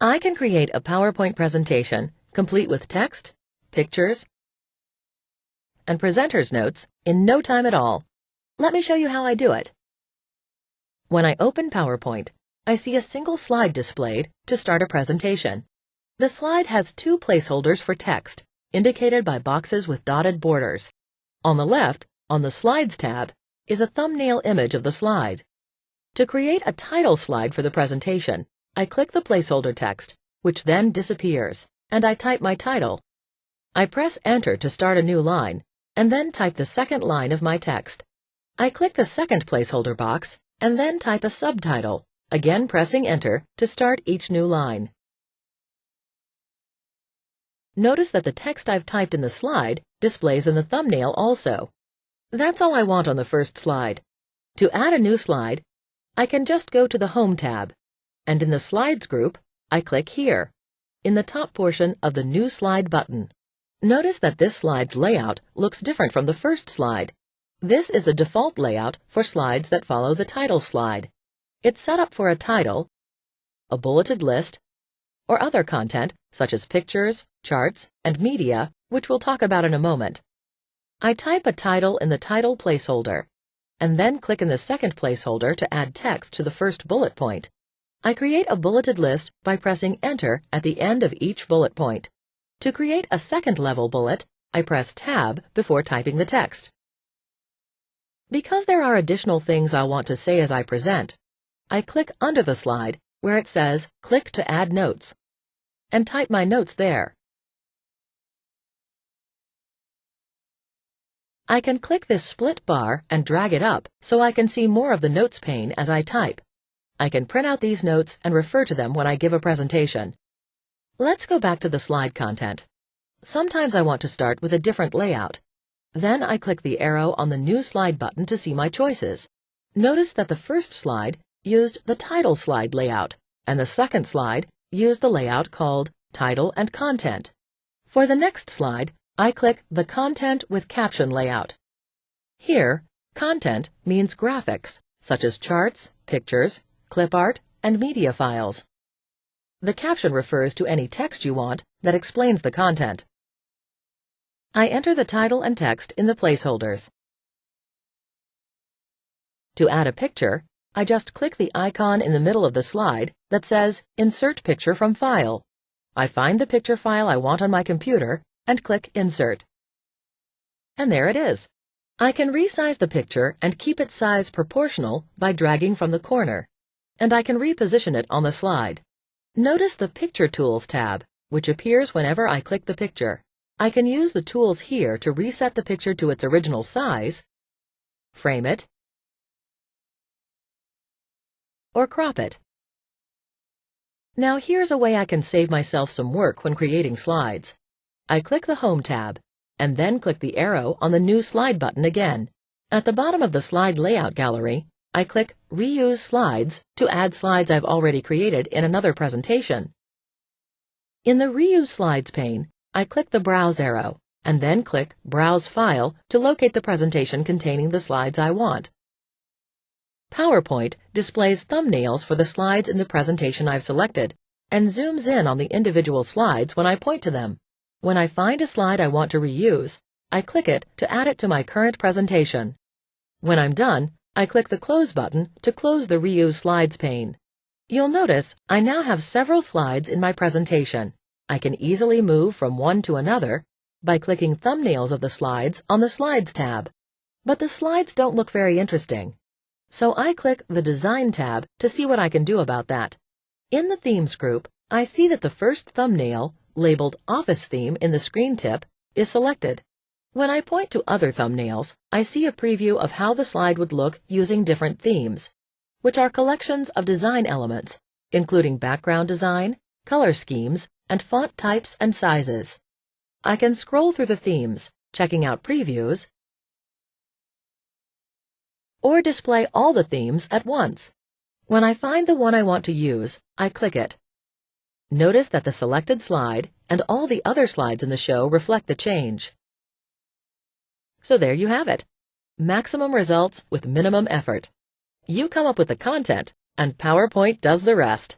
I can create a PowerPoint presentation complete with text, pictures, and presenter's notes in no time at all. Let me show you how I do it. When I open PowerPoint, I see a single slide displayed to start a presentation. The slide has two placeholders for text, indicated by boxes with dotted borders. On the left, on the Slides tab, is a thumbnail image of the slide. To create a title slide for the presentation, I click the placeholder text, which then disappears, and I type my title. I press Enter to start a new line, and then type the second line of my text. I click the second placeholder box, and then type a subtitle, again pressing Enter to start each new line. Notice that the text I've typed in the slide displays in the thumbnail also. That's all I want on the first slide. To add a new slide, I can just go to the Home tab, and in the Slides group, I click here, in the top portion of the New Slide button. Notice that this slide's layout looks different from the first slide. This is the default layout for slides that follow the title slide. It's set up for a title, a bulleted list, or other content such as pictures, charts, and media, which we'll talk about in a moment. I type a title in the title placeholder, and then click in the second placeholder to add text to the first bullet point. I create a bulleted list by pressing Enter at the end of each bullet point. To create a second level bullet, I press Tab before typing the text. Because there are additional things I want to say as I present, I click under the slide where it says Click to add notes, and type my notes there. I can click this split bar and drag it up so I can see more of the notes pane as I type. I can print out these notes and refer to them when I give a presentation. Let's go back to the slide content. Sometimes I want to start with a different layout. Then I click the arrow on the New Slide button to see my choices. Notice that the first slide used the title slide layout, and the second slide used the layout called Title and Content. For the next slide, I click the Content with Caption layout. Here, content means graphics, such as charts, pictures, clip art, and media files. The caption refers to any text you want that explains the content. I enter the title and text in the placeholders. To add a picture, I just click the icon in the middle of the slide that says Insert Picture from File. I find the picture file I want on my computer and click Insert. And there it is. I can resize the picture and keep its size proportional by dragging from the corner, and I can reposition it on the slide. Notice the Picture Tools tab, which appears whenever I click the picture. I can use the tools here to reset the picture to its original size, frame it, or crop it. Now here's a way I can save myself some work when creating slides. I click the Home tab, and then click the arrow on the New Slide button again. At the bottom of the slide layout gallery, I click Reuse Slides to add slides I've already created in another presentation. In the Reuse Slides pane, I click the Browse arrow, and then click Browse File to locate the presentation containing the slides I want. PowerPoint displays thumbnails for the slides in the presentation I've selected, and zooms in on the individual slides when I point to them. When I find a slide I want to reuse, I click it to add it to my current presentation. When I'm done, I click the Close button to close the Reuse Slides pane. You'll notice I now have several slides in my presentation. I can easily move from one to another by clicking thumbnails of the slides on the Slides tab. But the slides don't look very interesting. So I click the Design tab to see what I can do about that. In the Themes group, I see that the first thumbnail, labeled Office Theme in the screen tip, is selected. When I point to other thumbnails, I see a preview of how the slide would look using different themes, which are collections of design elements, including background design, color schemes, and font types and sizes. I can scroll through the themes, checking out previews, or display all the themes at once. When I find the one I want to use, I click it. Notice that the selected slide and all the other slides in the show reflect the change. So there you have it. Maximum results with minimum effort. You come up with the content, and PowerPoint does the rest.